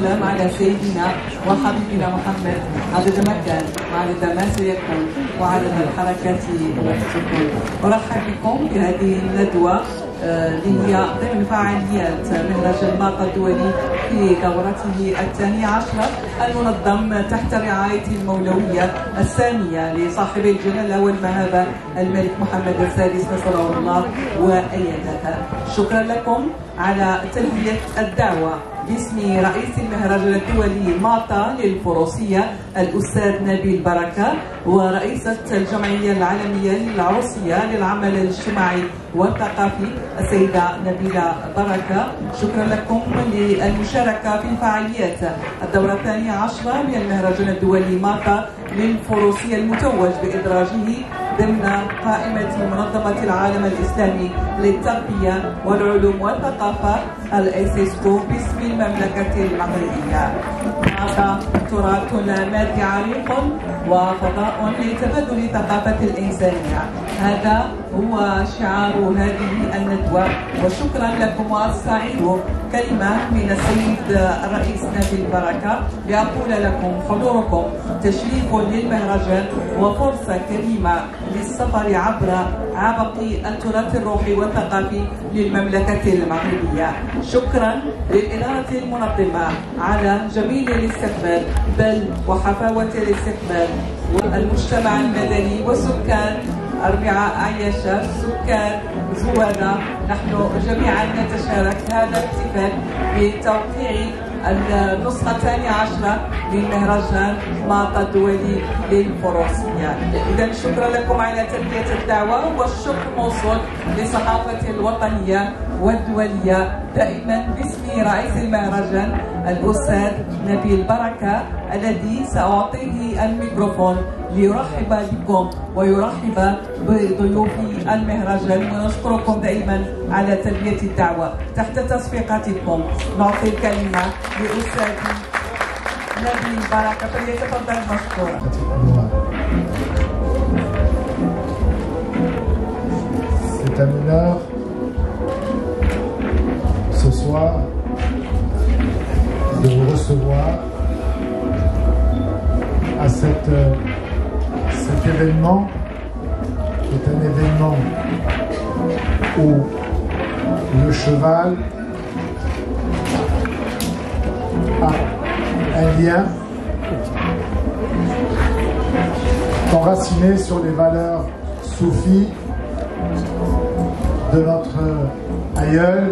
والسلام على سيدنا وحبيبنا محمد عدد ما كان وعدد ما سيكون وعدد الحركات التي تكون. أرحب بكم في هذه الندوة اللي هي ضمن فعاليات مهرجان مالطا الدولي في دورته الثانية عشرة المنظم تحت رعاية المولوية الثانية لصاحب الجلالة والمهابة الملك محمد السادس نصره الله وأيده. شكرا لكم على تلبية الدعوة باسم رئيس المهرجان الدولي مالطا للفروسية الأستاذ نبيل بركة ورئيسة الجمعية العالمية للعروسية للعمل الاجتماعي والثقافي السيدة نبيلة بركة. شكرا لكم للمشاركة في فعاليات الدورة الثانية عشرة من المهرجان الدولي مالطا للفروسية المتوج بإدراجه ضمن قائمة منظمة العالم الإسلامي للتربية والعلوم والثقافة الإيسيسكو باسم المملكة المغربية. مالطا تراث مادي عريق وفضاء لتبادل الثقافة الإنسانية، هذا هو شعار هذه الندوة. وشكرا لكم وأستعيد كلمة من السيد الرئيس نبيل بركة لأقول لكم حضوركم تشريف للمهرجان وفرصة كريمة للسفر عبر عبق التراث الروحي والثقافي للمملكة المغربية. شكرا للإدارة المنظمة على جميل الاستقبال بل وحفاوة الاستقبال، والمجتمع المدني وسكان أربعة عياشة سكان زوادة، نحن جميعا نتشارك هذا الاحتفال بتوقيع النسخة الثانية عشرة من مهرجان مالطا الدولي للفروسية. إذا شكرا لكم على تلبية الدعوة، والشكر موصول للصحافة الوطنية والدولية دائما باسم رئيس المهرجان الأستاذ نبيل بركة الذي سأعطيه الميكروفون ليرحب بكم ويرحب بضيوف المهرجان. ونشكركم دائما على تلبية الدعوة. تحت تصفيقاتكم نعطي الكلمة لأستاذ نبيل بركة فليتفضل مشكورا. C'est un honneur ce soir de vous recevoir à cet événement qui est un événement où le cheval a un lien enraciné sur les valeurs soufis de notre aïeul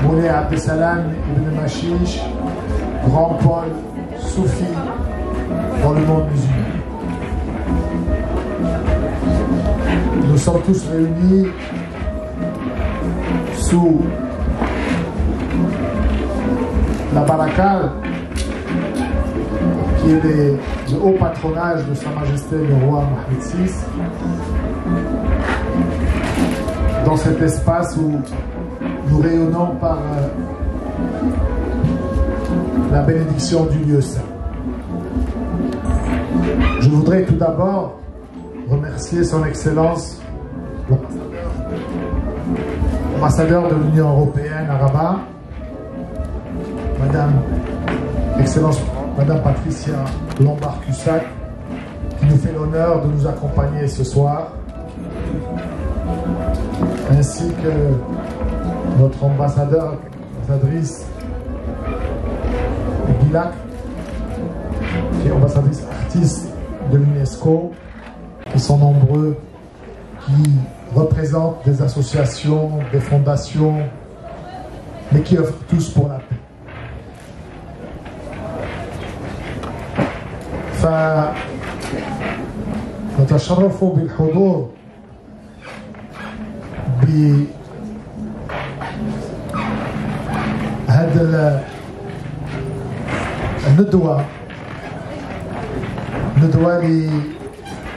Moulay Abdesalam ibn Mashish, grand pôle soufi dans le monde musulman. Nous sommes tous réunis sous la barakal qui est le haut patronage de Sa Majesté le roi Mohammed VI, dans cet espace où nous rayonnons par la bénédiction du lieu saint. Je voudrais tout d'abord remercier son Excellence, l'ambassadeur de l'Union européenne à Rabat, Excellence Madame Patricia Lombard-Cussac, qui nous fait l'honneur de nous accompagner ce soir, ainsi que notre ambassadrice Guilac, qui est ambassadrice artiste de l'UNESCO, qui sont nombreux, qui représentent des associations, des fondations, mais qui œuvrent tous pour la paix. فنتشرف بالحضور بهذا الندوة اللي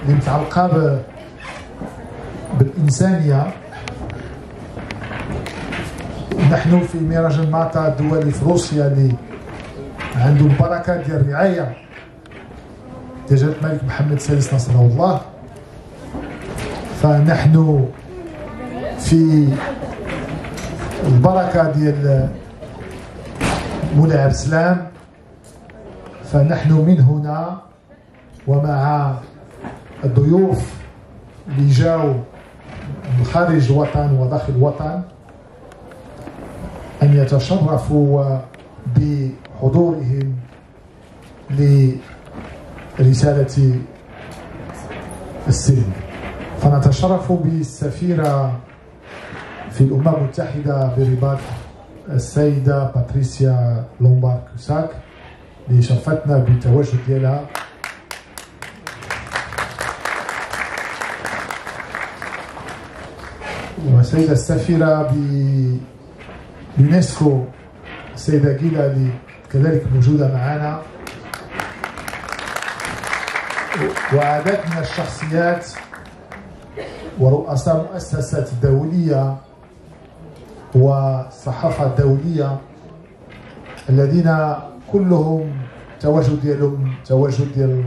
متعلقة بالإنسانية. نحن في مهرجان مالطا الدولي في روسيا اللي عنده البركة ديال الرعاية ديال جلالة الملك محمد السادس نصره الله، فنحن في البركة ديال مولاي عبد السلام. فنحن من هنا ومع الضيوف اللي جاوا من خارج الوطن وداخل الوطن أن يتشرفوا بحضورهم لرسالة السلم. فنتشرف بالسفيرة في الأمم المتحدة برباط السيدة باتريسيا لومبار كوساك اللي شرفتنا بالتواجد ديالها. والسيدة السفيرة بيونسكو السيدة جيلا اللي كذلك موجودة معنا، وعدد من الشخصيات ورؤساء مؤسسات دولية والصحافة الدولية الذين كلهم تواجد ديالهم تواجد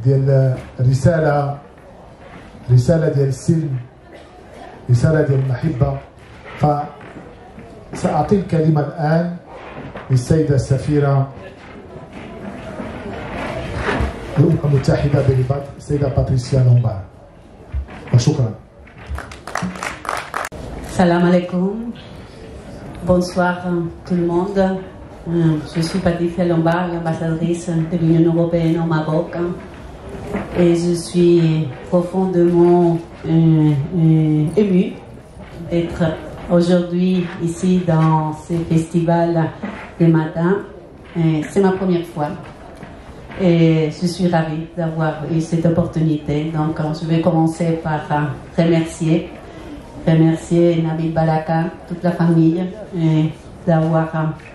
ديال رسالة ديال السلم، رسالة ديال المحبة. فسأعطي الكلمة الآن للسيدة السفيرة الأمم المتحدة برباط السيدة باتريسيا لومبار. وشكرا. Salam alaikum. Bonsoir tout le monde. Je suis Patricia Lombard, l'ambassadrice de l'Union européenne au Maroc. Et je suis profondément émue d'être aujourd'hui ici dans ce festival des matins. C'est ma première fois. Et je suis ravie d'avoir eu cette opportunité. Donc, je vais commencer par remercier Nabil Balaka, toute la famille, d'avoir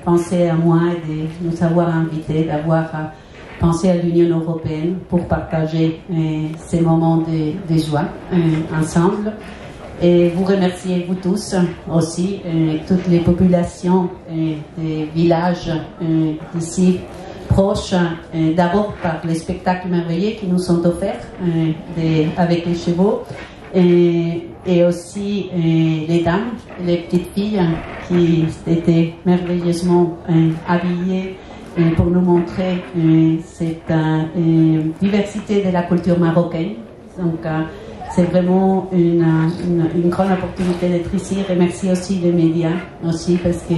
pensé à moi et de nous avoir invités, d'avoir pensé à l'Union européenne pour partager ces moments de joie ensemble. Et vous remercier, vous tous aussi, toutes les populations des villages d'ici proches, d'abord par les spectacles merveilleux qui nous sont offerts avec les chevaux, et aussi les dames, les petites filles qui étaient merveilleusement habillées pour nous montrer cette diversité de la culture marocaine. Donc c'est vraiment une grande opportunité d'être ici. Remercie aussi les médias aussi parce que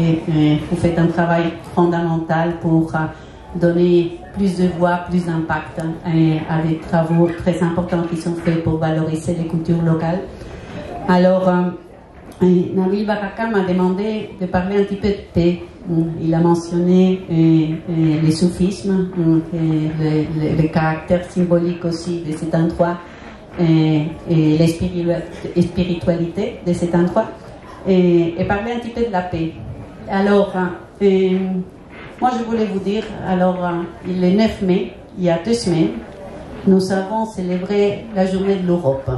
vous faites un travail fondamental pour donner plus de voix, plus d'impact à des travaux très importants qui sont faits pour valoriser les cultures locales. Alors, Nabil Baraka m'a demandé de parler un petit peu de paix. Il a mentionné le soufisme, le caractère symbolique aussi de cet endroit et la spiritualité de cet endroit et parler un petit peu de la paix. Alors, moi je voulais vous dire, alors le 9 mai, il y a 2 semaines, nous avons célébré la journée de l'Europe.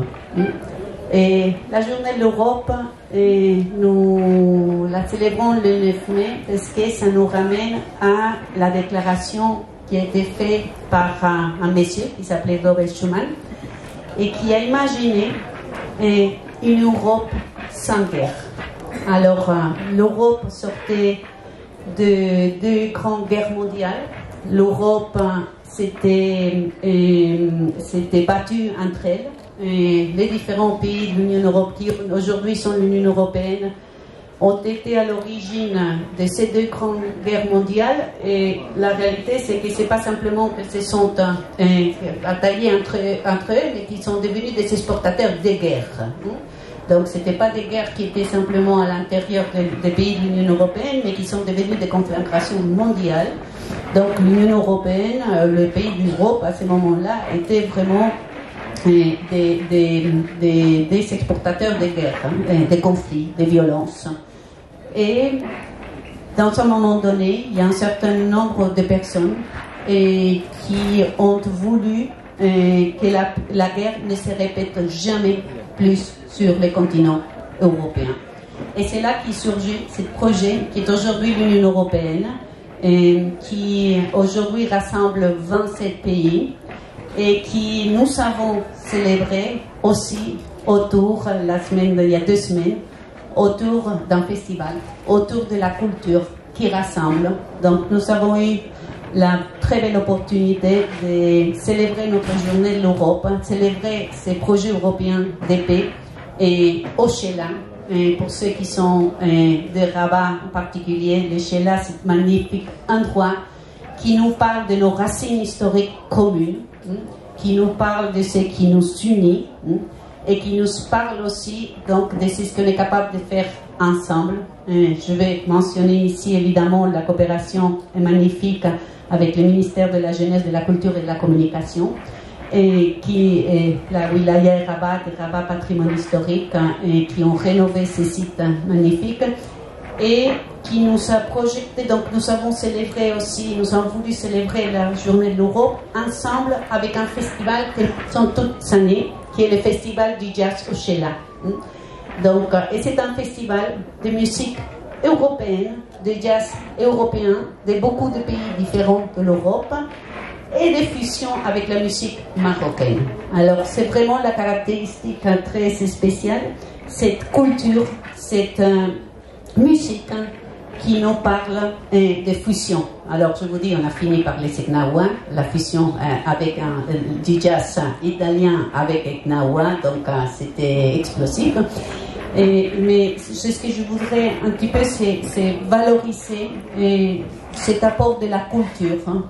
Et la journée de l'Europe, nous la célébrons le 9 mai parce que ça nous ramène à la déclaration qui a été faite par un monsieur qui s'appelait Robert Schuman et qui a imaginé une Europe sans guerre. Alors, l'Europe sortait de 2 grandes guerres mondiales. L'Europe s'était battue entre elles. Et les différents pays de l'Union européenne, qui aujourd'hui sont l'Union européenne, ont été à l'origine de ces 2 grandes guerres mondiales. Et la réalité, c'est que ce n'est pas simplement que se sont bataillés entre eux, mais qu'ils sont devenus des exportateurs des guerres. Donc, ce n'étaient pas des guerres qui étaient simplement à l'intérieur des pays de l'Union européenne, mais qui sont devenues des conflagrations mondiales. Donc, l'Union européenne, le pays d'Europe, à ce moment-là, était vraiment des exportateurs de guerres, des conflits, des violences. Et dans un moment donné, il y a un certain nombre de personnes qui ont voulu que la guerre ne se répète jamais plus sur le continent européen. Et c'est là qu'est surgi ce projet qui est aujourd'hui l'Union européenne, qui aujourd'hui rassemble 27 pays et qui nous avons célébré aussi autour, il y a 2 semaines, autour d'un festival, autour de la culture qui rassemble. Donc nous avons eu la très belle opportunité de célébrer notre journée de l'Europe, célébrer ces projets européens de paix et au Sheila. Et pour ceux qui sont de Rabat en particulier, le Sheila, c'est un magnifique endroit qui nous parle de nos racines historiques communes, qui nous parle de ce qui nous unit et qui nous parle aussi donc de ce qu'on est capable de faire ensemble. Je vais mentionner ici évidemment la coopération magnifique avec le ministère de la Jeunesse, de la Culture et de la Communication, et qui est la Wilaya Rabat, Rabat Patrimoine Historique, et qui ont rénové ces sites magnifiques et qui nous a projeté. Donc nous avons célébré aussi, nous avons voulu célébrer la journée de l'Europe ensemble avec un festival qui sont toutes les années, qui est le festival du jazz au Sheila. Donc, et c'est un festival de musique européenne, de jazz européen, de beaucoup de pays différents de l'Europe et de fusion avec la musique marocaine. Alors c'est vraiment la caractéristique très spéciale, cette culture, cette musique qui nous parle de fusion. Alors je vous dis, on a fini par les Eknawa, la fusion avec du jazz italien avec Eknawa, donc c'était explosif. Mais c'est ce que je voudrais un petit peu, c'est valoriser cet apport de la culture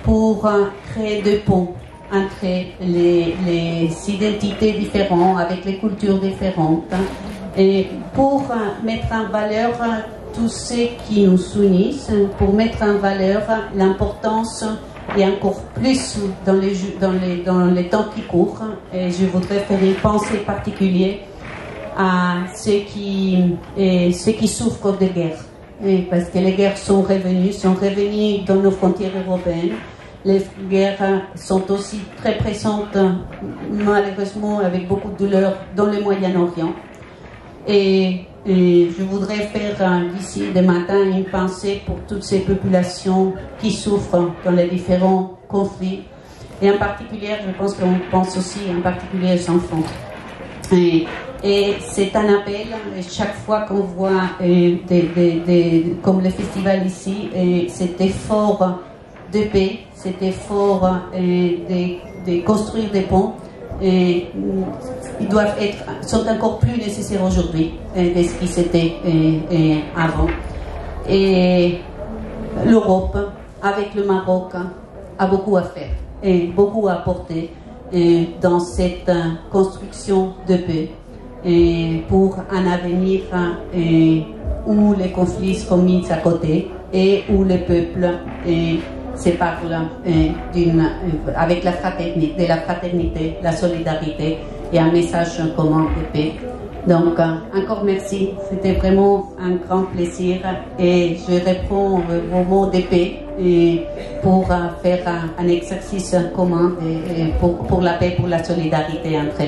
pour créer des ponts entre les identités différentes, avec les cultures différentes, et pour mettre en valeur tout ce qui nous unissent, pour mettre en valeur l'importance et encore plus dans les temps qui courent. Et je voudrais faire une pensée particulière à ceux qui souffrent de guerre. Parce que les guerres sont revenues dans nos frontières européennes. Les guerres sont aussi très présentes, malheureusement, avec beaucoup de douleur dans le Moyen-Orient. Et je voudrais faire d'ici de matin une pensée pour toutes ces populations qui souffrent dans les différents conflits. Et en particulier, je pense qu'on pense aussi en particulier aux enfants. Et c'est un appel, chaque fois qu'on voit comme le festival ici, cet effort de paix, cet effort de construire des ponts, ils sont encore plus nécessaires aujourd'hui de ce qui c'était avant. Et l'Europe, avec le Maroc, a beaucoup à faire et beaucoup à apporter dans cette construction de paix. Et pour un avenir où les conflits sont mis à côté et où les peuples se parlent avec la fraternité, la solidarité et un message commun de paix. Donc encore merci, c'était vraiment un grand plaisir et je réponds vos mots de paix pour faire un exercice commun pour la paix, pour la solidarité entre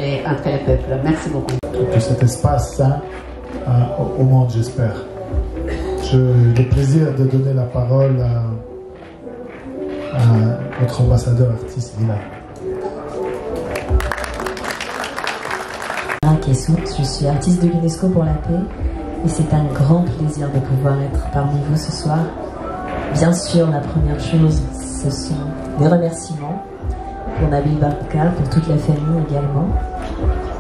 les peuples. Merci beaucoup. Que cet espace sain au monde, j'espère. J'ai le plaisir de donner la parole à notre ambassadeur artiste Lila. Je suis artiste de l'UNESCO pour la paix et c'est un grand plaisir de pouvoir être parmi vous ce soir. Bien sûr, la première chose, ce sont les remerciements pour Nabil Bakar, pour toute la famille également,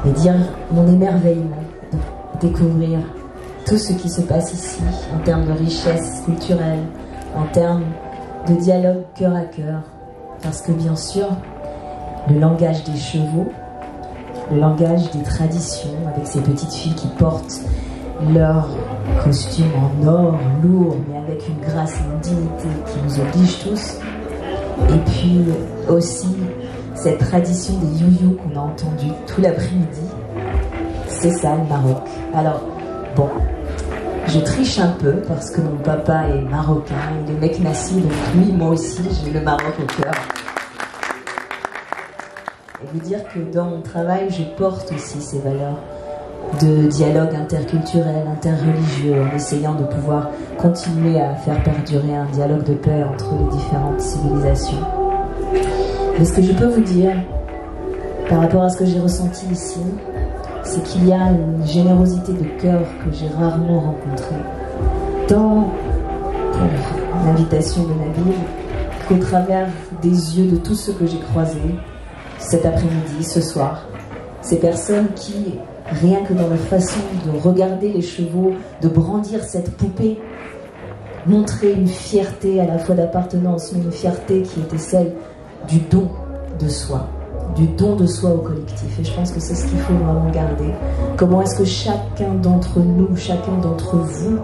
et dire mon émerveillement de découvrir tout ce qui se passe ici en termes de richesse culturelle, en termes de dialogue cœur à cœur, parce que bien sûr, le langage des chevaux, le langage des traditions, avec ces petites filles qui portent leur costume en or, lourd, mais avec une grâce et une dignité qui nous oblige tous. Et puis aussi cette tradition des you-you qu'on a entendu tout l'après-midi. C'est ça le Maroc. Alors, bon, je triche un peu parce que mon papa est marocain, il est Meknassi, donc oui, moi aussi, j'ai le Maroc au cœur. Et vous dire que dans mon travail, je porte aussi ces valeurs de dialogue interculturel, interreligieux, en essayant de pouvoir continuer à faire perdurer un dialogue de paix entre les différentes civilisations. Mais ce que je peux vous dire, par rapport à ce que j'ai ressenti ici, c'est qu'il y a une générosité de cœur que j'ai rarement rencontrée, tant l'invitation de Nabil, qu'au travers des yeux de tous ceux que j'ai croisés cet après-midi, ce soir, ces personnes qui, rien que dans leur façon de regarder les chevaux, de brandir cette poupée, montraient une fierté à la fois d'appartenance, mais une fierté qui était celle du don de soi au collectif. Et je pense que c'est ce qu'il faut vraiment garder. Comment est-ce que chacun d'entre nous, chacun d'entre vous,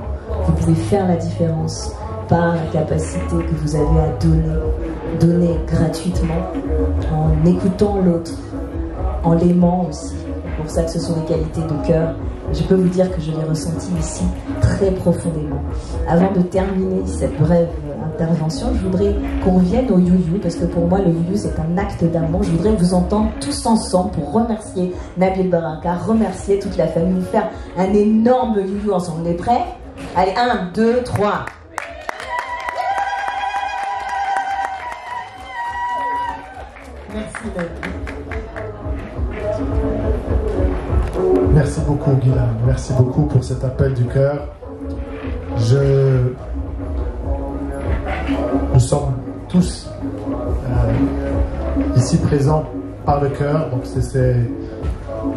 vous pouvez faire la différence par la capacité que vous avez à donner gratuitement, en écoutant l'autre, en l'aimant aussi. C'est pour ça que ce sont des qualités de cœur. Je peux vous dire que je l'ai ressenti ici très profondément. Avant de terminer cette brève intervention, je voudrais qu'on revienne au you-you, parce que pour moi le you-you c'est un acte d'amour. Je voudrais vous entendre tous ensemble pour remercier Nabil Baraka, remercier toute la famille, faire un énorme you-you ensemble. On est prêts? Allez, 1, 2, 3. Merci Nabil. Merci beaucoup Guilain, merci beaucoup pour cet appel du cœur. Nous sommes tous ici présents par le cœur, donc c'est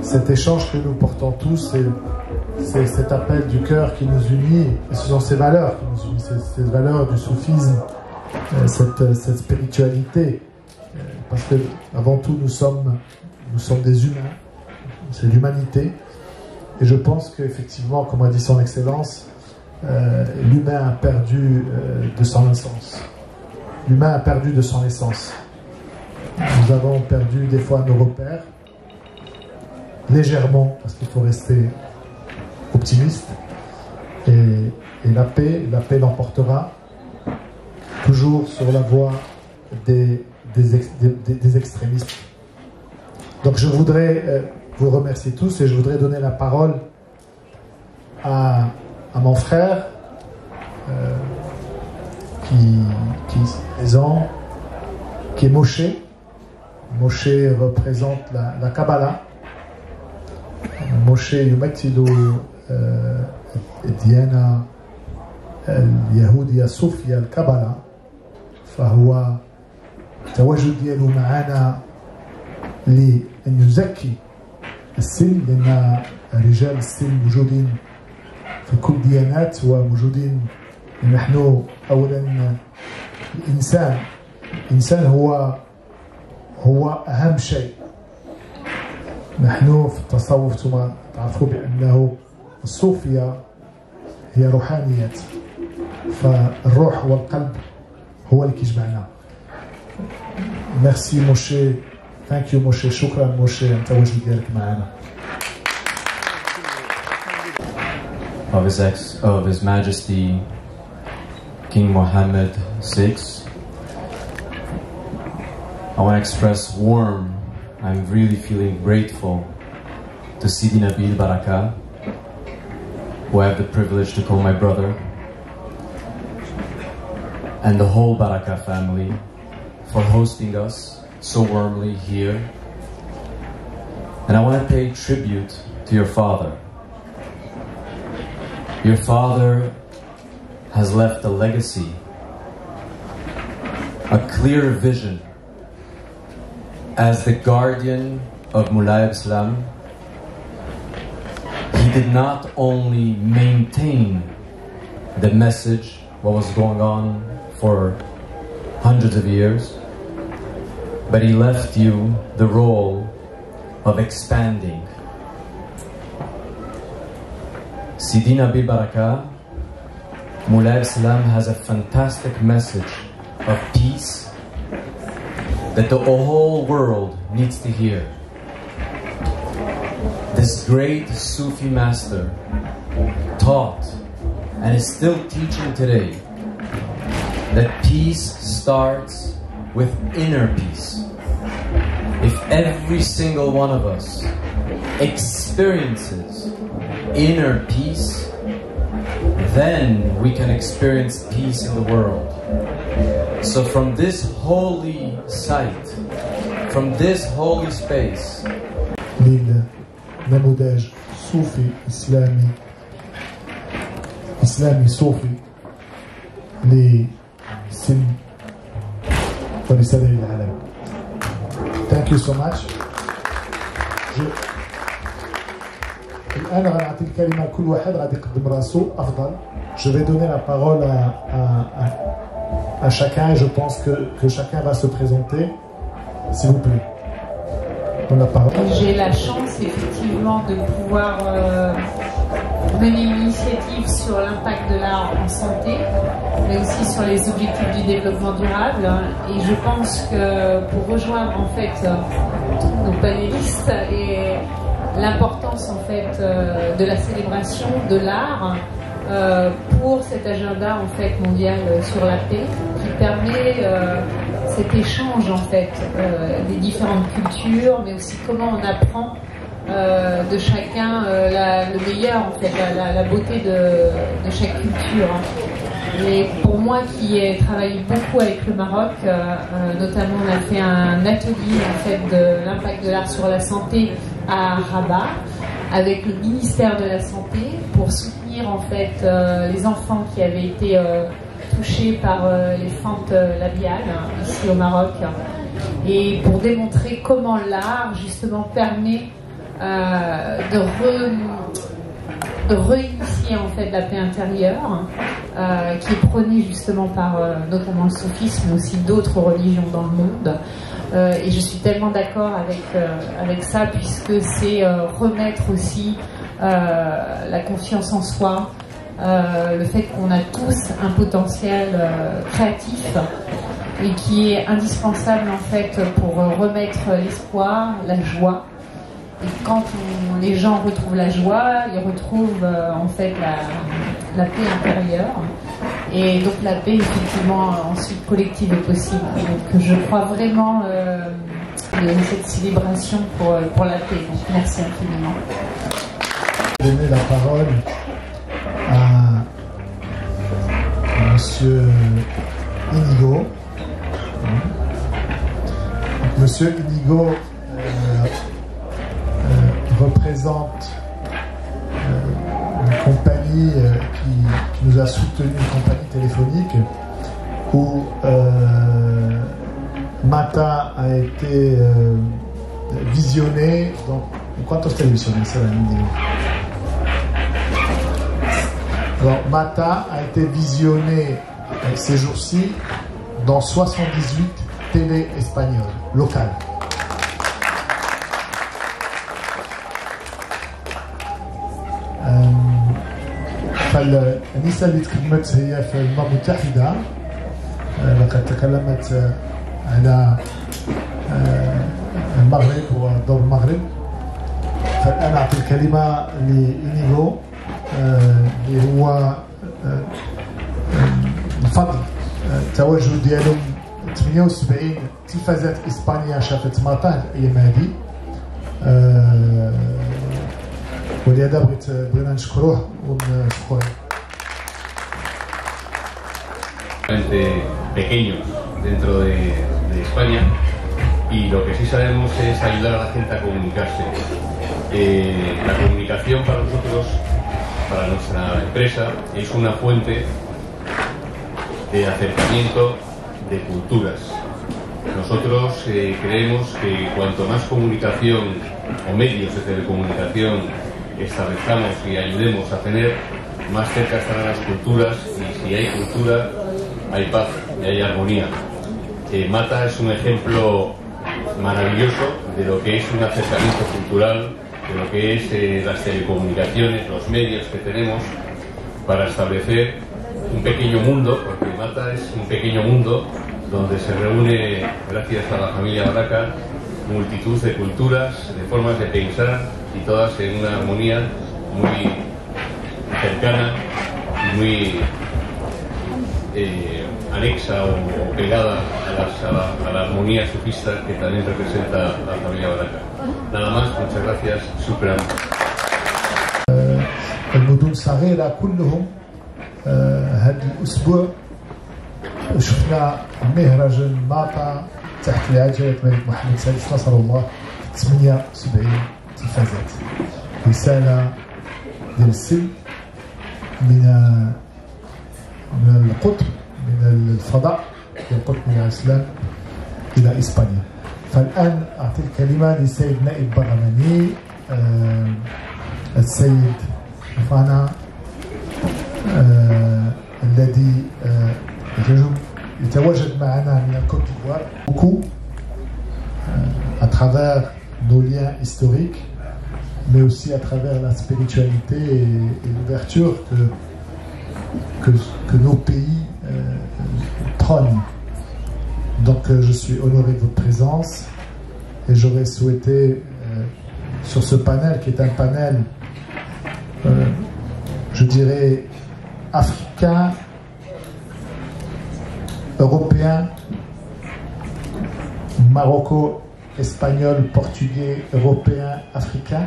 cet échange que nous portons tous, c'est cet appel du cœur qui nous unit, et ce sont ces valeurs qui nous unissent, ces valeurs du soufisme, cette spiritualité, parce que avant tout nous sommes des humains, c'est l'humanité. Et je pense qu'effectivement, comme a dit son Excellence, l'humain a perdu de son essence. L'humain a perdu de son essence. Nous avons perdu des fois nos repères, légèrement, parce qu'il faut rester optimiste. Et la paix l'emportera toujours sur la voie des extrémistes. Donc je voudrais vous remercier tous et je voudrais donner la parole à mon frère qui est présent, qui est Moshe. Moshe représente la Kabbalah. Moshe yumathilu Diana اليهودية الصوفية الكبلة فهو تواجد ديالو معنا لأن يزكي السلم، لأن رجال السلم موجودين في كل الديانات وموجودين. نحن أولا الإنسان هو أهم شيء. نحن في التصوف ثم تعرفوا بأنه الصوفية هي روحانيات، فالروح والقلب هو اللي كيجمعنا. ميرسي موشي، ثانك يو موشي، شكرا موشي على التواجد ديالك معنا. Of His Majesty King Mohammed VI, I want to express I'm really feeling grateful to Sidi Nabil Baraka, who I have the privilege to call my brother, and the whole Baraka family for hosting us so warmly here. And I want to pay tribute to your father. Your father has left a legacy, a clear vision as the guardian of Mulay Islam. He did not only maintain the message, what was going on for hundreds of years, but he left you the role of expanding. Sidi Nabil Baraka, Mulay Islam has a fantastic message of peace that the whole world needs to hear. This great Sufi master taught and is still teaching today that peace starts with inner peace. If every single one of us experiences inner peace, then we can experience peace in the world. So from this holy site, from this holy space, نموذج صوفي إسلامي صوفي السلم ورسالة للعالم. Thank you so much. الآن غنعطي الكلمة لكل واحد غادي يقدم راسو أفضل. Je vais donner la parole à chacun et je pense que chacun va se présenter. S'il vous plaît. La parole. J'ai la chance effectivement de pouvoir mener une initiative sur l'impact de l'art en santé, mais aussi sur les objectifs du développement durable. Et je pense que pour rejoindre en fait tous nos panélistes et l'importance en fait de la célébration de l'art pour cet agenda en fait mondial sur la paix qui permet cet échange en fait des différentes cultures, mais aussi comment on apprend de chacun le meilleur en fait, la beauté de chaque culture. Et pour moi qui ai travaillé beaucoup avec le Maroc, notamment on a fait un atelier en fait de l'impact de l'art sur la santé à Rabat avec le ministère de la Santé pour soutenir en fait les enfants qui avaient été touchés par les fentes labiales ici au Maroc et pour démontrer comment l'art justement permet de réinitier en fait la paix intérieure qui est prônée justement par notamment le soufisme mais aussi d'autres religions dans le monde. Et je suis tellement d'accord avec ça puisque c'est remettre aussi la confiance en soi, le fait qu'on a tous un potentiel créatif et qui est indispensable en fait pour remettre l'espoir, la joie. Et quand les gens retrouvent la joie, ils retrouvent en fait la paix intérieure. Et donc la paix effectivement ensuite collective est possible. Donc je crois vraiment à cette célébration pour la paix. Donc merci infiniment. Je vais donner la parole à Monsieur Inigo. Monsieur Inigo représente une compagnie qui nous a soutenu, une compagnie téléphonique où Mata a été visionné. Donc, quantos télévisionné c'est la vidéo? Alors, Mata a été visionné ces jours-ci dans 78 télé espagnoles locales. فالنساء اللي تكلمت هي في الأمم المتحدة لقد تكلمت على المغرب ودور المغرب. فالآن أعطي الكلمة لإنيغو اللي هو بفضل التواجد ديالهم 78 تلفازات إسبانيا شافت ماطا الأيام هذه ولهذا بغينا نشكروه ونشكروه. Pequeños dentro de España y lo que sí sabemos es ayudar a la gente a comunicarse. La comunicación para nosotros, para nuestra empresa, es una fuente de acercamiento de culturas. Nosotros creemos que cuanto más comunicación o medios de telecomunicación establezcamos y ayudemos a tener, más cerca estarán las culturas, y si hay cultura hay paz y hay armonía. Mata es un ejemplo maravilloso de lo que es un acercamiento cultural, de lo que es las telecomunicaciones, los medios que tenemos para establecer un pequeño mundo, porque Mata es un pequeño mundo donde se reúne, gracias a la familia Baraca, multitud de culturas, de formas de pensar y todas en una armonía muy cercana y muy anexa o pegada a la armonía sufista que también representa la familia Baraca. Nada más, muchas gracias, شكرا. المدن الصغيرة كلهم هذا الأسبوع شفنا مهرجان ماطا تحت رعاية الملك محمد السادس نصر الله 78 تلفازات. رسالة ديال السلم من القطب من الفضاء ينقلكم يا اسلام الى اسبانيا. فالان اعطي الكلمه للسيد نائب برلماني السيد فانا الذي يتواجد معنا من الكوت ديفوار beaucoup à travers nos liens historiques, mais aussi à travers la spiritualité et l'ouverture que nos pays prônent. Donc je suis honoré de votre présence et j'aurais souhaité sur ce panel qui est un panel je dirais africain, européen, maroco, espagnol, portugais, européen, africain,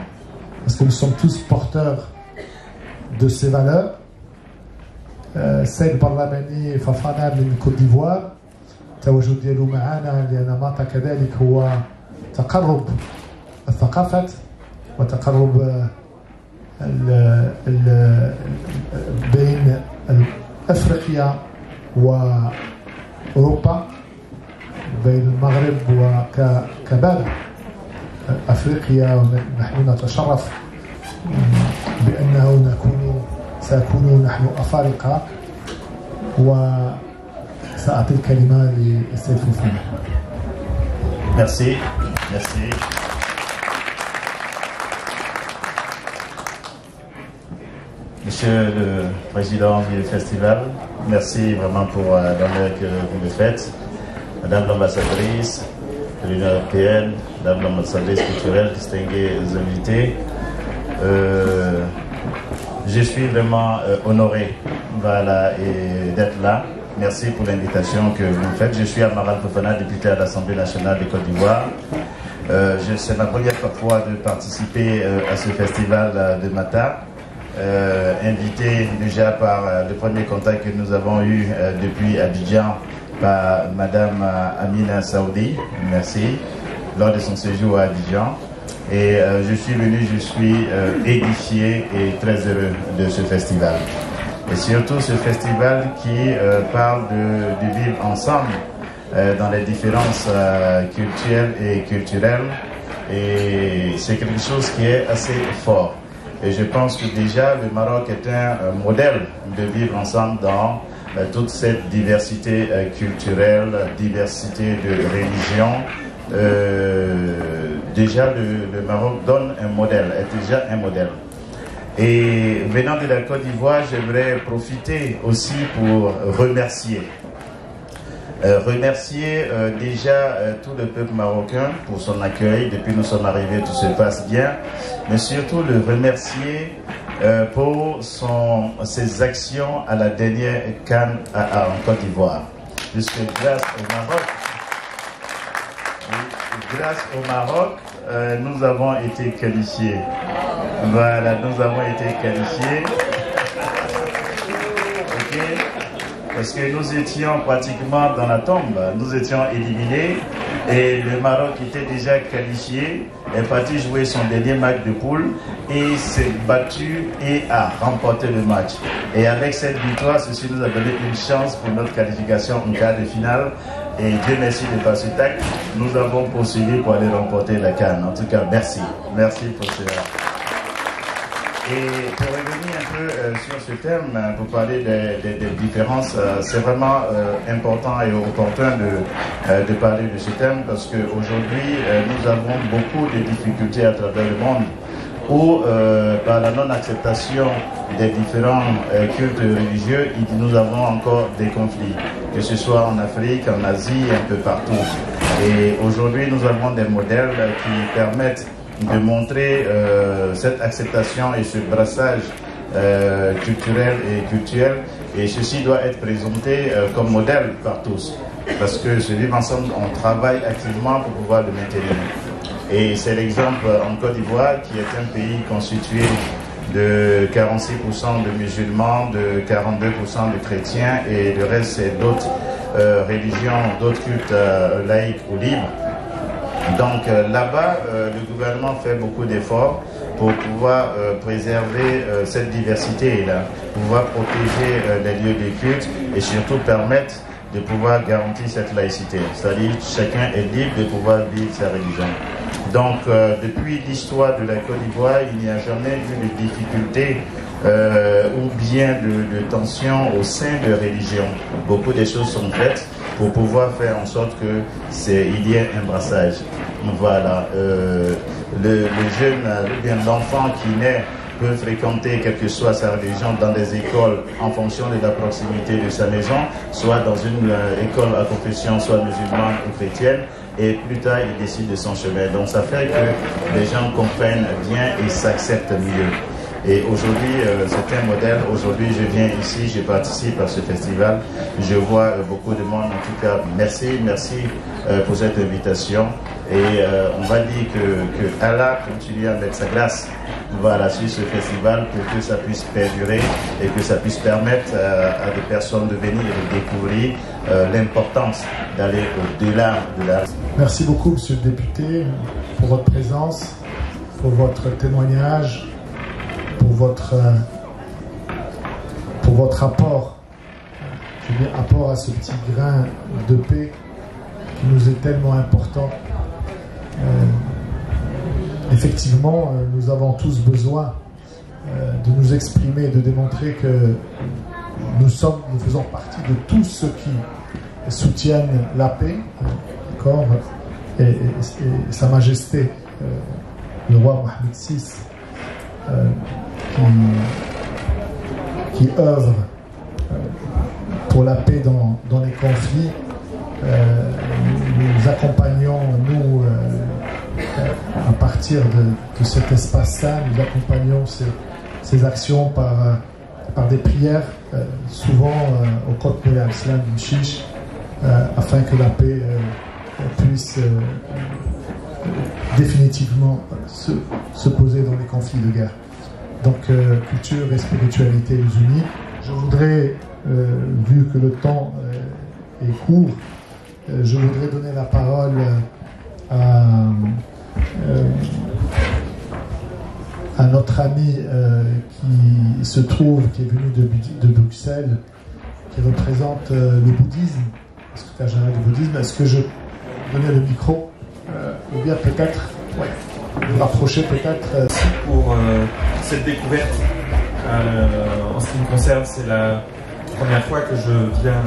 parce que nous sommes tous porteurs de ces valeurs. السيد برلماني فافانا من كوت ديفوار التواجد ديالو معنا لان ماطا كذلك هو تقرب الثقافات وتقرب بين افريقيا واوروبا، بين المغرب وكباب افريقيا. نحن نتشرف بانه سنكون نحن افارقه. وساعطي الكلمه للسيد فوفانا. Merci. Monsieur le Président du Festival, merci vraiment pour l'honneur que vous me faites. Madame l'ambassadrice de l'Union européenne, Madame l'ambassadrice culturelle, distingués invités, je suis vraiment honoré d'être là. Merci pour l'invitation que vous me faites. Je suis Amaral Fofana, député à l'Assemblée nationale de Côte d'Ivoire. C'est ma première fois de participer à ce festival de Mata. Invité déjà par le premier contact que nous avons eu depuis Abidjan par Madame Amina Saoudi, merci, lors de son séjour à Abidjan. Et je suis venu, je suis édifié et très heureux de ce festival. Et surtout ce festival qui parle de vivre ensemble dans les différences culturelles et culturelles. Et c'est quelque chose qui est assez fort. Et je pense que déjà le Maroc est un modèle de vivre ensemble dans toute cette diversité culturelle, diversité de religions. Déjà le Maroc donne un modèle, est déjà un modèle. Et venant de la Côte d'Ivoire, j'aimerais profiter aussi pour remercier déjà tout le peuple marocain pour son accueil. Depuis que nous sommes arrivés, tout se passe bien. Mais surtout le remercier pour ses actions à la dernière CAN en Côte d'Ivoire. Puisque grâce au Maroc, nous avons été qualifiés. Voilà, nous avons été qualifiés. Ok. Parce que nous étions pratiquement dans la tombe, nous étions éliminés et le Maroc était déjà qualifié, est parti jouer son dernier match de poule et s'est battu et a remporté le match. Et avec cette victoire, ceci nous a donné une chance pour notre qualification en quart de finale. Et Dieu merci de par ce tac, nous avons poursuivi pour aller remporter la CAN. En tout cas, merci. Merci pour cela. Et pour revenir un peu sur ce thème, pour parler des différences, c'est vraiment important et opportun de parler de ce thème parce qu'aujourd'hui, nous avons beaucoup de difficultés à travers le monde où, par la non-acceptation des différents cultes religieux, nous avons encore des conflits, que ce soit en Afrique, en Asie, un peu partout. Et aujourd'hui, nous avons des modèles qui permettent de montrer cette acceptation et ce brassage culturel et culturel, et ceci doit être présenté comme modèle par tous, parce que ce vivre ensemble, on travaille activement pour pouvoir le maintenir. Et c'est l'exemple en Côte d'Ivoire, qui est un pays constitué de 46% de musulmans, de 42% de chrétiens, et le reste c'est d'autres religions, d'autres cultes laïcs ou libres. Donc là-bas, le gouvernement fait beaucoup d'efforts pour pouvoir préserver cette diversité-là, pouvoir protéger les lieux de culte et surtout permettre de pouvoir garantir cette laïcité. C'est-à-dire chacun est libre de pouvoir vivre sa religion. Donc, depuis l'histoire de la Côte d'Ivoire, il n'y a jamais eu de difficultés ou bien de tensions au sein de religions. Beaucoup de choses sont faites pour pouvoir faire en sorte qu'il y ait un brassage. Voilà. Le jeune, ou bien l'enfant qui naît peut fréquenter, quelle que soit sa religion, dans des écoles en fonction de la proximité de sa maison, soit dans une école à confession, soit musulmane ou chrétienne, et plus tard il décide de son chemin. Donc ça fait que les gens comprennent bien et s'acceptent mieux. Et aujourd'hui, c'est un modèle. Aujourd'hui, je viens ici, je participe à ce festival. Je vois beaucoup de monde. En tout cas, merci pour cette invitation. Et on va dire que Allah continue à mettre sa grâce sur ce festival pour que ça puisse perdurer et que ça puisse permettre à des personnes de venir et de découvrir l'importance d'aller au-delà de la... Merci beaucoup, monsieur le député, pour votre présence, pour votre témoignage, pour votre apport, je veux dire apport à ce petit grain de paix qui nous est tellement important. Effectivement, nous avons tous besoin de nous exprimer, de démontrer que nous faisons partie de tous ceux qui soutiennent la paix, d'accord, et Sa Majesté, le roi Mohamed VI, qui œuvre pour la paix dans les conflits. Nous accompagnons, nous, à partir de cet espace-là, nous accompagnons ces actions par des prières, souvent au Côte de l'Islam du Chiche, afin que la paix puisse définitivement se poser dans les conflits de guerre. Donc, culture et spiritualité nous unissent. Je voudrais, vu que le temps est court, je voudrais donner la parole à notre ami qui est venu de Bruxelles, qui représente le bouddhisme, le secrétaire général du bouddhisme. Est-ce que je donnais le micro ou bien peut-être rapprocher peut-être pour cette découverte. En ce qui me concerne, c'est la première fois que je viens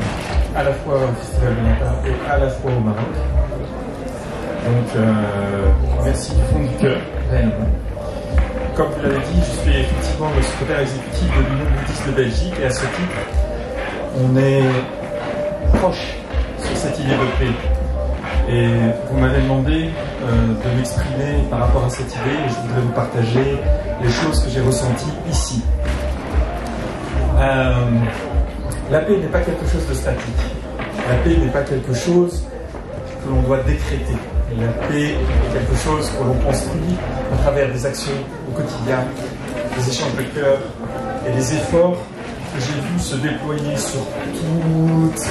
à la fois au Festival de Nata et à la fois au Maroc. Donc merci du fond du cœur, réellement. Comme vous l'avez dit, je suis effectivement le secrétaire exécutif de l'Union bouddhiste de Belgique, et à ce titre, on est proche sur cette idée de paix. Et vous m'avez demandé de m'exprimer par rapport à cette idée, et je voudrais vous partager les choses que j'ai ressenties ici. La paix n'est pas quelque chose de statique. La paix n'est pas quelque chose que l'on doit décréter. La paix est quelque chose que l'on construit à travers des actions au quotidien, des échanges de cœur et des efforts que j'ai vus se déployer sur toute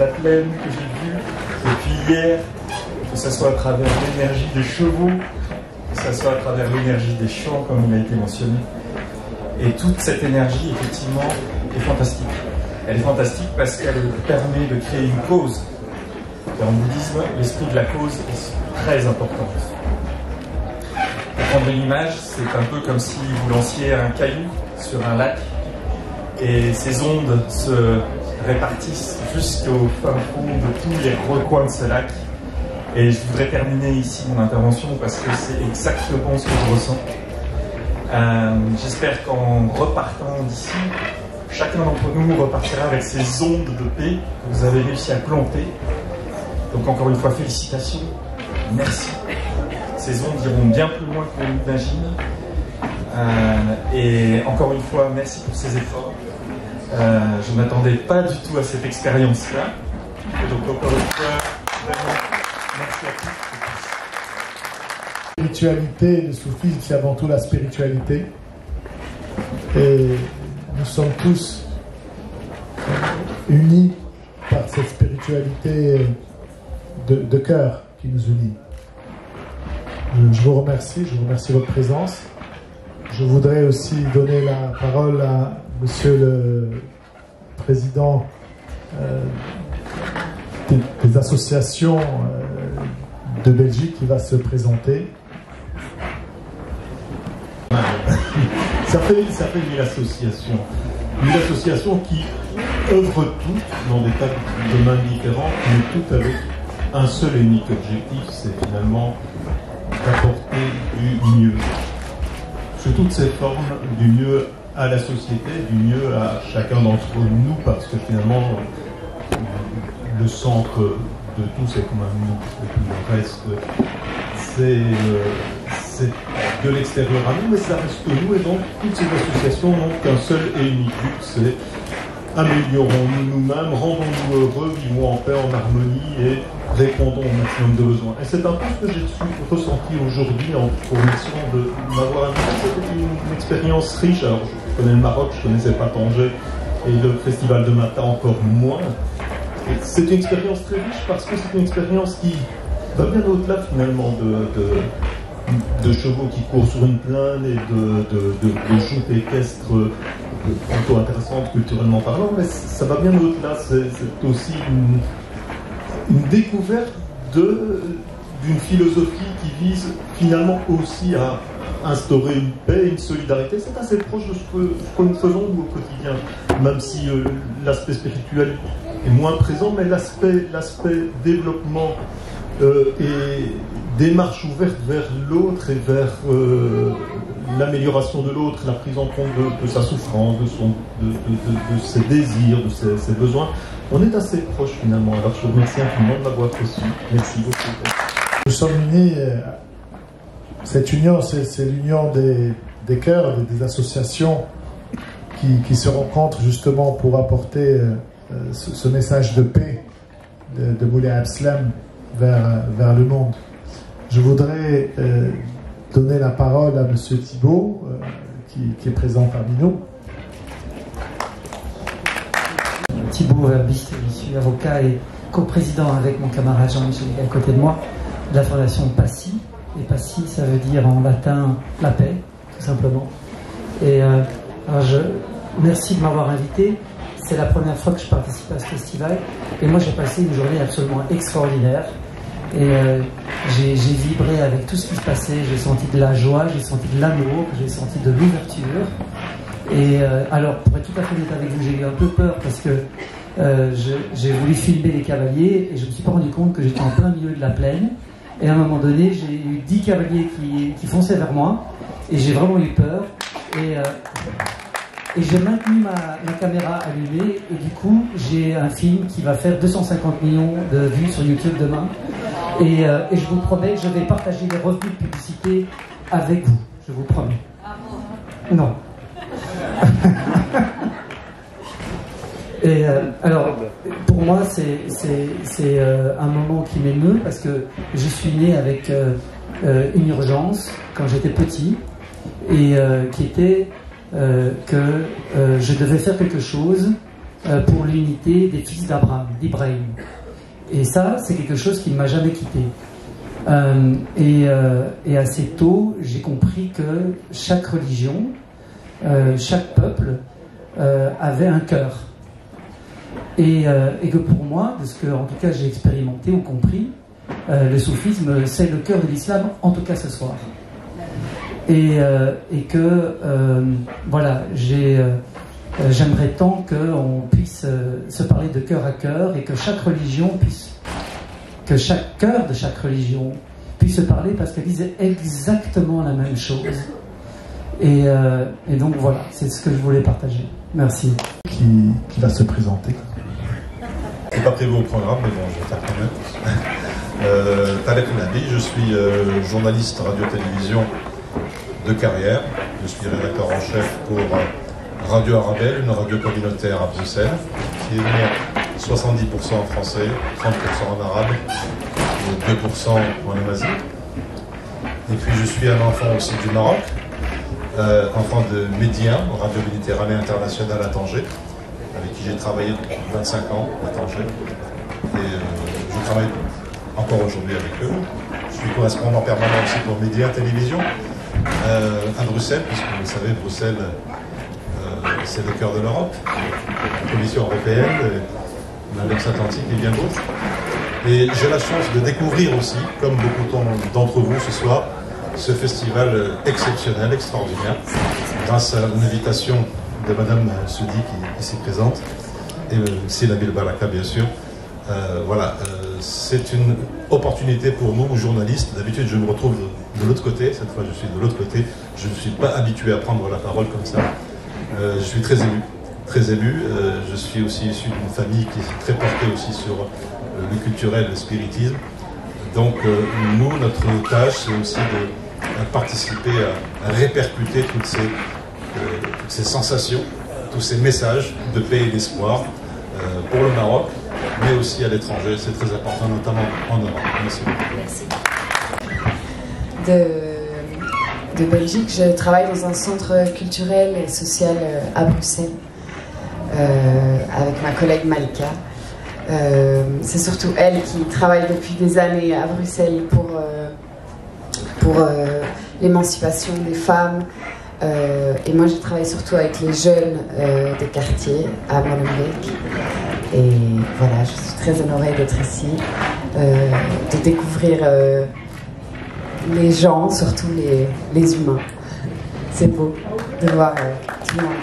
la plaine que j'ai vue depuis hier, que ce soit à travers l'énergie des chevaux, que ce soit à travers l'énergie des champs, comme il a été mentionné. Et toute cette énergie, effectivement, est fantastique. Elle est fantastique parce qu'elle permet de créer une cause. Et en bouddhisme, l'esprit de la cause est très important. Pour prendre une image, c'est un peu comme si vous lanciez un caillou sur un lac et ces ondes se répartissent jusqu'au fin fond de tous les recoins de ce lac. Et je voudrais terminer ici mon intervention parce que c'est exactement ce que je ressens. J'espère qu'en repartant d'ici, chacun d'entre nous repartira avec ces ondes de paix que vous avez réussi à planter. Donc encore une fois, félicitations, merci. Ces ondes iront bien plus loin que l'on imagine. Et encore une fois, merci pour ces efforts. Je ne m'attendais pas du tout à cette expérience-là. Et donc encore une fois, vraiment, merci à tous. La spiritualité, le soufisme, c'est avant tout la spiritualité. Et nous sommes tous unis par cette spiritualité de cœur qui nous unit. Je vous remercie votre présence. Je voudrais aussi donner la parole à Monsieur le Président des associations de Belgique qui va se présenter. Ça fait une association qui œuvre toutes dans des tas de domaines différents, mais toutes avec un seul et unique objectif, c'est finalement d'apporter du mieux. Sous toutes ces formes, du mieux à la société, du mieux à chacun d'entre nous, parce que finalement, le centre de tout, c'est quand même nous. Et puis le reste, c'est de l'extérieur à nous, mais ça reste nous. Et donc, toutes ces associations n'ont qu'un seul et unique but, c'est améliorons-nous nous-mêmes, rendons-nous heureux, vivons en paix, en harmonie et répondons au maximum de besoins. Et c'est un peu ce que j'ai ressenti aujourd'hui en remerciant de m'avoir invité. C'était une expérience riche. Alors, je connais le Maroc, je ne connaissais pas Tanger, et le festival de Mata encore moins. C'est une expérience très riche parce que c'est une expérience qui va bien au-delà finalement de chevaux qui courent sur une plaine et de joutes équestres plutôt intéressantes culturellement parlant, mais ça va bien au-delà. C'est aussi une découverte d'une philosophie qui vise finalement aussi à instaurer une paix, une solidarité. C'est assez proche de ce que nous faisons nous au quotidien, même si l'aspect spirituel est moins présent, mais l'aspect développement et démarche ouverte vers l'autre et vers l'amélioration de l'autre, la prise en compte de sa souffrance, de ses désirs, de ses besoins. On est assez proche finalement. Alors je vous remercie infiniment de m'avoir reçu. Merci beaucoup. Nous sommes unis. Cette union, c'est l'union des cœurs, des associations qui se rencontrent justement pour apporter ce message de paix de Moulay Abslam vers le monde. Je voudrais donner la parole à M. Thibault, qui est présent parmi nous. Thibault Herbiste, je suis avocat et coprésident avec mon camarade Jean-Michel à côté de moi de la fondation PACI. Et PACI, ça veut dire en latin la paix, tout simplement. Et alors merci de m'avoir invité. C'est la première fois que je participe à ce festival. Et moi, j'ai passé une journée absolument extraordinaire. Et j'ai vibré avec tout ce qui se passait. J'ai senti de la joie, j'ai senti de l'amour, j'ai senti de l'ouverture. Et alors, pour être tout à fait honnête avec vous, j'ai eu un peu peur parce que j'ai voulu filmer les cavaliers et je me suis pas rendu compte que j'étais en plein milieu de la plaine. Et à un moment donné, j'ai eu 10 cavaliers qui fonçaient vers moi et j'ai vraiment eu peur. Et j'ai maintenu ma caméra allumée et du coup, j'ai un film qui va faire 250 millions de vues sur YouTube demain. Et je vous promets que je vais partager les revenus de publicité avec vous. Je vous promets. Non. Et alors, pour moi, c'est un moment qui m'émeut parce que je suis né avec une urgence quand j'étais petit et qui était que je devais faire quelque chose pour l'unité des fils d'Ibrahim. Et ça, c'est quelque chose qui ne m'a jamais quitté. Et assez tôt, j'ai compris que chaque religion, chaque peuple avait un cœur. Et que pour moi, de ce que en tout cas j'ai expérimenté ou compris, le soufisme c'est le cœur de l'islam, en tout cas ce soir. Et que voilà, j'aimerais tant qu'on puisse se parler de cœur à cœur et que chaque religion puisse, que chaque cœur de chaque religion puisse se parler parce qu'elle disait exactement la même chose. Et donc voilà, c'est ce que je voulais partager. Merci. Qui va se présenter. C'est pas prévu au programme, mais bon, je vais faire quand même. Taleb Nabi, je suis journaliste radio-télévision de carrière. Je suis rédacteur en chef pour Radio Arabelle, une radio communautaire à Bruxelles, qui est 70% en français, 30% en arabe et 2% en amazigh. Et puis je suis un enfant aussi du Maroc, enfant de Médien, Radio Méditerranée Internationale à Tanger, avec qui j'ai travaillé depuis 25 ans à Tanger. Et je travaille encore aujourd'hui avec eux. Je suis correspondant permanent aussi pour Média Télévision, à Bruxelles, puisque vous le savez, Bruxelles, c'est le cœur de l'Europe, la Commission européenne, l'Alliance Atlantique et bien d'autres. Et j'ai la chance de découvrir aussi, comme beaucoup d'entre vous ce soir, ce festival exceptionnel, extraordinaire, grâce à une invitation de Madame Soudi qui s'y présente, et Nabil Baraka bien sûr. C'est une opportunité pour nous, journalistes. D'habitude, je me retrouve de l'autre côté. Cette fois, je suis de l'autre côté. Je ne suis pas habitué à prendre la parole comme ça. Je suis très ému. Très ému. Je suis aussi issu d'une famille qui est très portée aussi sur le culturel, le spiritisme. Donc, nous, notre tâche, c'est aussi de participer à répercuter toutes ces sensations, tous ces messages de paix et d'espoir pour le Maroc, mais aussi à l'étranger. C'est très important, notamment en Europe. Merci beaucoup. De Belgique, je travaille dans un centre culturel et social à Bruxelles avec ma collègue Malika. C'est surtout elle qui travaille depuis des années à Bruxelles pour l'émancipation des femmes. Et moi, je travaille surtout avec les jeunes des quartiers à Molenbeek. Et voilà, je suis très honorée d'être ici, de découvrir les gens, surtout les humains. C'est beau de voir tout le monde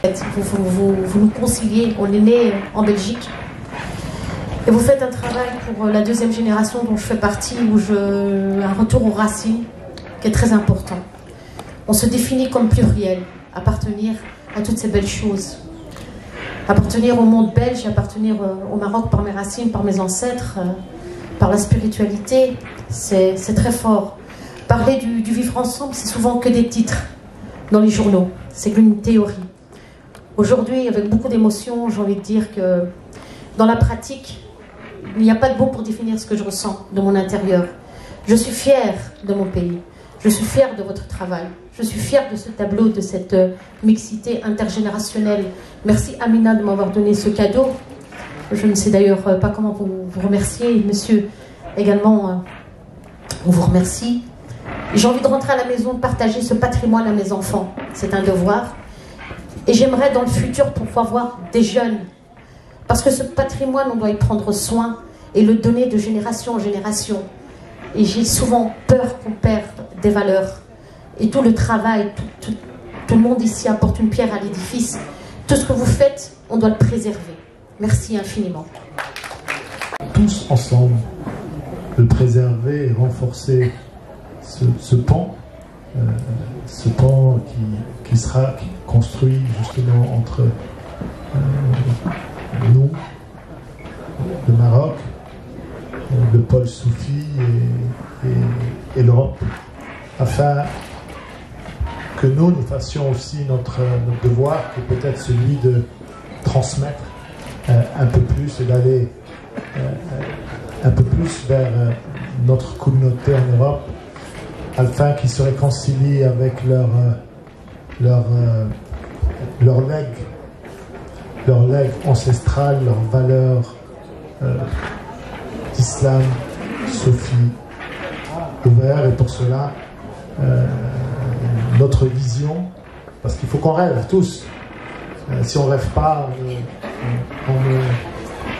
ensemble. Vous nous conciliez, on est né en Belgique. Et vous faites un travail pour la deuxième génération dont je fais partie, un retour aux racines qui est très important. On se définit comme pluriel, appartenir à toutes ces belles choses. Appartenir au monde belge, appartenir au Maroc par mes racines, par mes ancêtres, par la spiritualité, c'est très fort. Parler du vivre ensemble, c'est souvent que des titres dans les journaux. C'est qu'une théorie. Aujourd'hui, avec beaucoup d'émotion, j'ai envie de dire que dans la pratique, il n'y a pas de mots pour définir ce que je ressens de mon intérieur. Je suis fière de mon pays. Je suis fière de votre travail. Je suis fière de ce tableau, de cette mixité intergénérationnelle. Merci Amina de m'avoir donné ce cadeau. Je ne sais d'ailleurs pas comment vous remercier. Monsieur également, on vous remercie. J'ai envie de rentrer à la maison, de partager ce patrimoine à mes enfants. C'est un devoir. Et j'aimerais dans le futur pouvoir voir des jeunes. Parce que ce patrimoine, on doit y prendre soin et le donner de génération en génération. Et j'ai souvent peur qu'on perde des valeurs. Et tout le travail, tout le monde ici apporte une pierre à l'édifice. Tout ce que vous faites, on doit le préserver. Merci infiniment. Tous ensemble, de préserver et renforcer ce pont qui sera construit justement entre nous, le Maroc, le pôle soufi et l'Europe, afin que nous fassions aussi notre devoir, qui est peut-être celui de transmettre un peu plus et d'aller un peu plus vers notre communauté en Europe, afin qu'ils se réconcilient avec leur legs ancestral, leurs valeurs d'islam, sophie, ouvert. Et pour cela, notre vision, parce qu'il faut qu'on rêve tous. Si on ne rêve pas,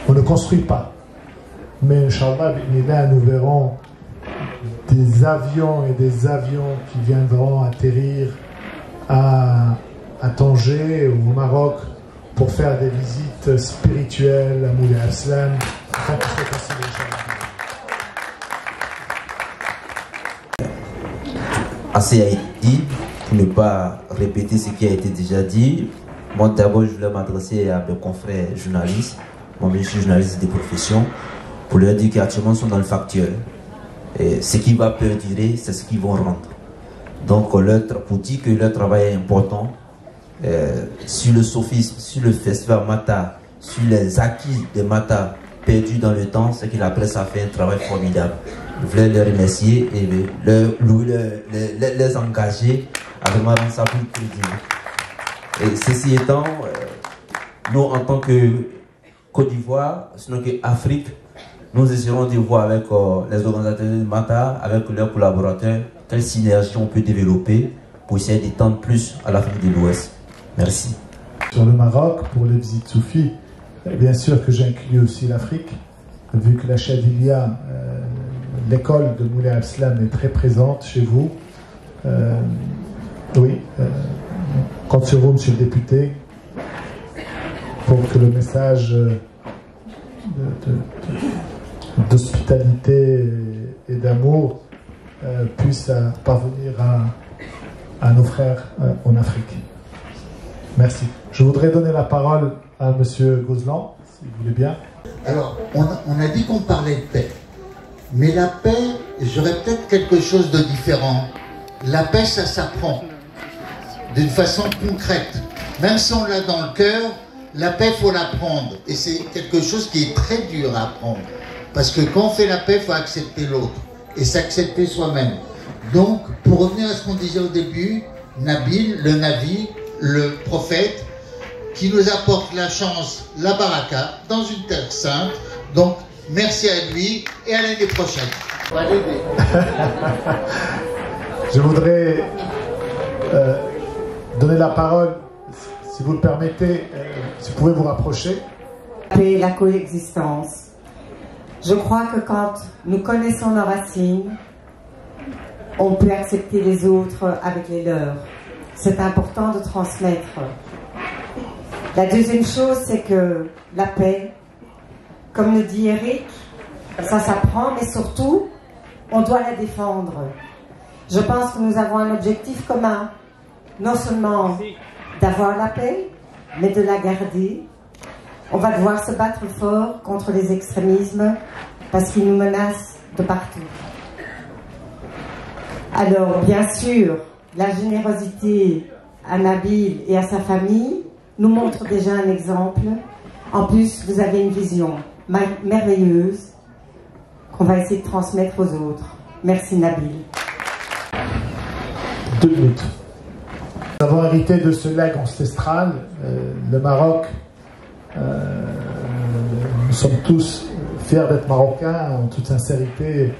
on ne construit pas. Mais Inch'Allah, nous verrons des avions et des avions qui viendront atterrir à Tanger ou au Maroc pour faire des visites spirituelles à Moulay Aslan, afin qu'ils soient considérés. Assez a été dit, pour ne pas répéter ce qui a été déjà dit. Moi d'abord je voulais m'adresser à mes confrères journalistes. Moi je suis journaliste de profession, pour leur dire qu'actuellement ils sont dans le factuel. Et ce qui va perdurer, c'est ce qu'ils vont rendre. Donc pour dire que leur travail est important, sur le sophisme, sur le festival Mata, sur les acquis de Mata perdus dans le temps, c'est que la presse a fait un travail formidable. Je voulais les remercier et les engager à vraiment rendre ça plus crédible. Et ceci étant, nous en tant que Côte d'Ivoire, sinon que Afrique, nous essaierons de voir avec les organisateurs de Mata, avec leurs collaborateurs, quelle synergie on peut développer pour essayer d'étendre plus à l'Afrique de l'Ouest. Merci. Sur le Maroc, pour les visites soufis, bien sûr que j'inclus aussi l'Afrique, vu que la Chadilia, l'école de Moulay Abslam est très présente chez vous. Oui, compte sur vous, monsieur le député, pour que le message d'hospitalité et d'amour puisse parvenir à nos frères en Afrique. Merci. Je voudrais donner la parole à monsieur Gozlan, si vous voulez bien. Alors, on a dit qu'on parlait de paix. Mais la paix, j'aurais peut-être quelque chose de différent. La paix, ça s'apprend d'une façon concrète. Même si on l'a dans le cœur, la paix, il faut l'apprendre. Et c'est quelque chose qui est très dur à apprendre. Parce que quand on fait la paix, il faut accepter l'autre. Et s'accepter soi-même. Donc, pour revenir à ce qu'on disait au début, Nabil, le Navi, le prophète, qui nous apporte la chance, la baraka, dans une terre sainte. Donc, merci à lui et à l'année prochaine. Je voudrais donner la parole, si vous le permettez, si vous pouvez vous rapprocher. Et la coexistence. Je crois que quand nous connaissons nos racines, on peut accepter les autres avec les leurs. C'est important de transmettre. La deuxième chose, c'est que la paix, comme le dit Eric, ça s'apprend, mais surtout, on doit la défendre. Je pense que nous avons un objectif commun, non seulement d'avoir la paix, mais de la garder. On va devoir se battre fort contre les extrémismes parce qu'ils nous menacent de partout. Alors, bien sûr, la générosité à Nabil et à sa famille nous montre déjà un exemple. En plus, vous avez une vision merveilleuse qu'on va essayer de transmettre aux autres. Merci Nabil. 2 minutes. Nous avons hérité de ce legs ancestral, le Maroc. Nous sommes tous fiers d'être marocains en toute sincérité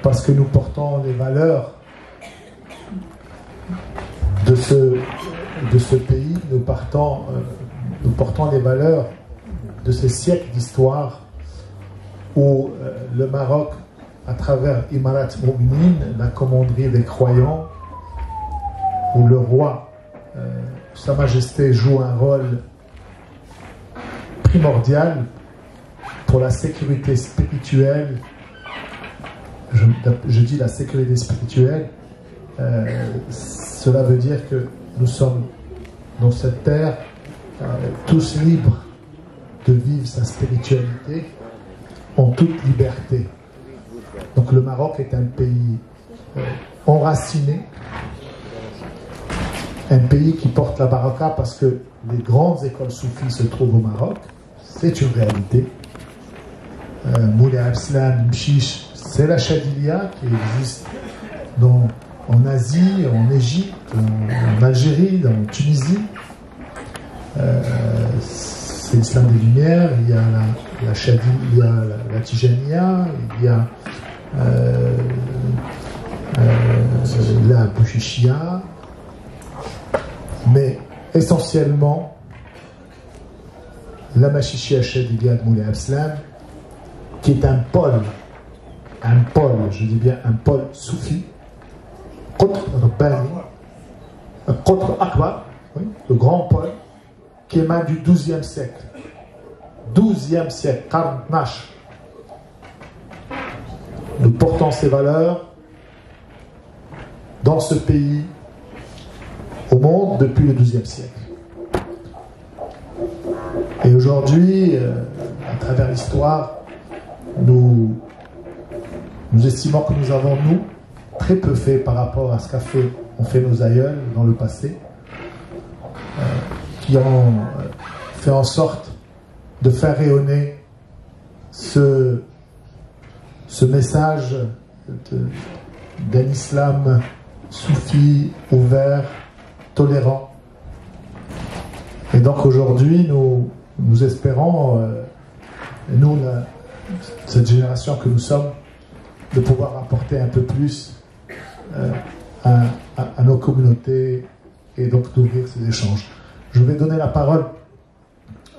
parce que nous portons les valeurs de ce pays, nous portons les valeurs de ces siècles d'histoire où le Maroc, à travers Imarat Mouminin, la commanderie des croyants, où le roi, Sa Majesté, joue un rôle primordial pour la sécurité spirituelle. Je dis la sécurité spirituelle, cela veut dire que nous sommes dans cette terre tous libres de vivre sa spiritualité en toute liberté. Donc le Maroc est un pays enraciné, un pays qui porte la baraka parce que les grandes écoles soufis se trouvent au Maroc, c'est une réalité. Moulay Abslam, Mchiche, c'est la Chadilia qui existe en Asie, en Égypte, en Algérie, en Tunisie. C'est l'islam des Lumières, il y a la Chadilia, il y a la Tijania, il y a la Bouchichia, mais essentiellement la Machichia Chadilia de Moulay Abslam, qui est un pôle, je dis bien un pôle soufi, Qutr Rabbani, Qutr Akbar, oui, le grand pôle, qui émane du XIIe siècle. 12e siècle, Qarn Nash. Nous portons ces valeurs dans ce pays, au monde, depuis le XIIe siècle. Et aujourd'hui, à travers l'histoire, nous estimons que nous avons, nous, très peu fait par rapport à ce qu'ont fait nos aïeuls dans le passé, qui ont fait en sorte de faire rayonner ce message d'un islam soufi, ouvert, tolérant. Et donc aujourd'hui, nous espérons, nous, cette génération que nous sommes, de pouvoir apporter un peu plus à nos communautés et donc d'ouvrir ces échanges. Je vais donner la parole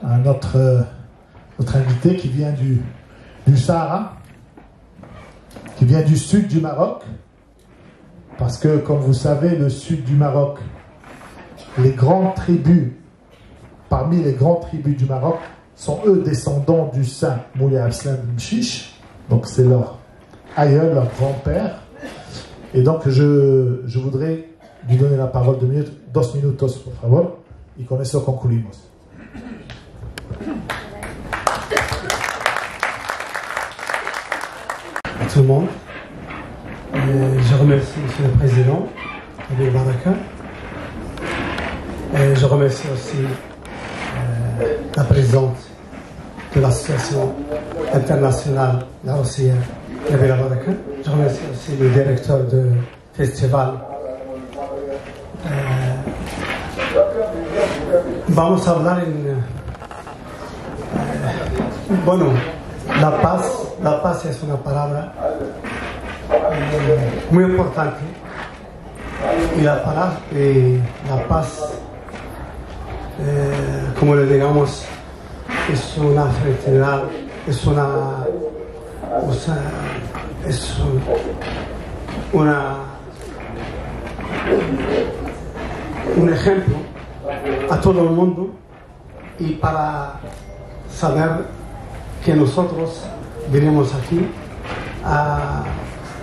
à notre invité qui vient du Sahara, qui vient du sud du Maroc, parce que, comme vous savez, le sud du Maroc, les grandes tribus, parmi les grandes tribus du Maroc, sont eux descendants du saint Moulay Abslam Mchiche, donc c'est leur aïeul, leur grand-père. Et donc je voudrais lui donner la parole 2 minutes, 2 minutos, por favor, y con eso concluimos. À tout le monde. Je remercie M. le Président, Abou Baraka. Et je remercie aussi la présidente de l'association internationale La Rossière, Nabila Baraka. Je remercie aussi le directeur du festival. Vamos a hablar bueno, la paz es una palabra muy importante y la paz, como le digamos, es una fraternidad, es un ejemplo a todo el mundo, y para saber que nosotros venimos aquí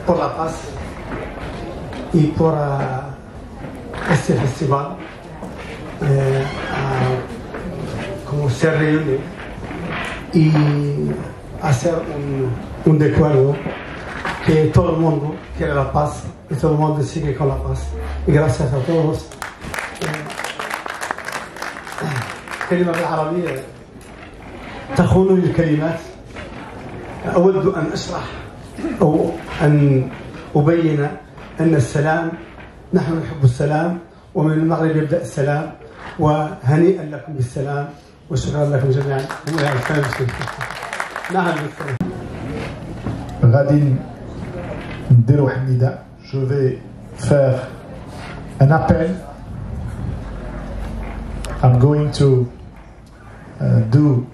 por la paz y por este festival, como se reúne y hacer un recuerdo que todo el mundo quiere la paz y todo el mundo sigue con la paz. Y gracias a todos. كلمة بالعربية تخونني الكلمات. أود أن أشرح أو أن أبين أن السلام، نحن نحب السلام، ومن المغرب يبدأ السلام، وهنيئا لكم بالسلام وشكرا لكم جميعا. نعم بالسلام. غادي نديرو واحد النداء. Je vais faire un appel. I'm going to do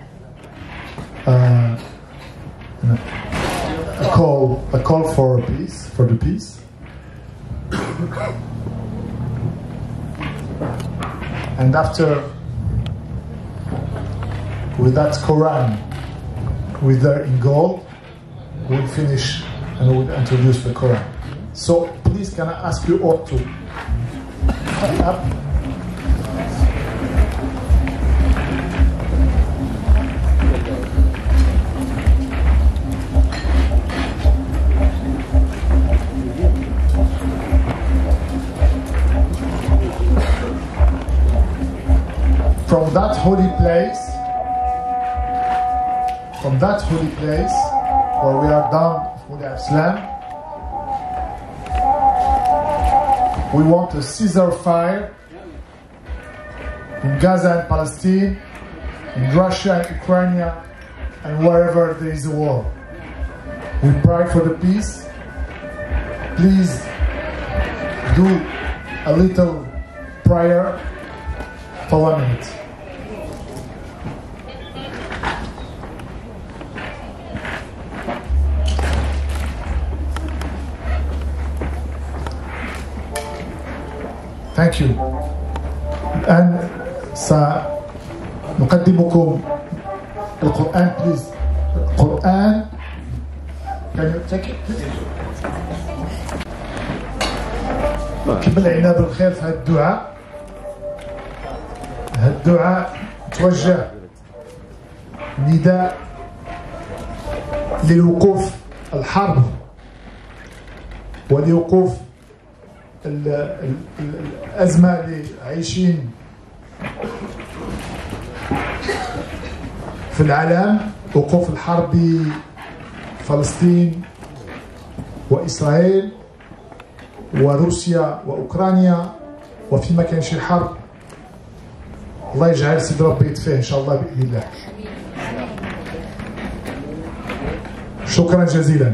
a call for peace, for the peace. And after, with that Quran, with there in gold, we'll finish and we'll introduce the Quran. So please, can I ask you all to come up? From that holy place, where we are done with Islam, we want a ceasefire in Gaza and Palestine, in Russia and Ukraine, and wherever there is a war. We pray for the peace. Please do a little prayer for 1 minute. Thank you. الآن سنقدمكم القرآن. Please. القرآن. Can you take it? كمل علينا بالخير في هذا الدعاء. هذا الدعاء توجه نداء لوقوف الحرب ولوقوف الأزمة اللي عايشين في العالم، وقوف الحرب فلسطين وإسرائيل وروسيا وأوكرانيا، وفيما كان شي حرب الله يجعل سيد ربي يطفيه إن شاء الله بإذن الله. شكرا جزيلا.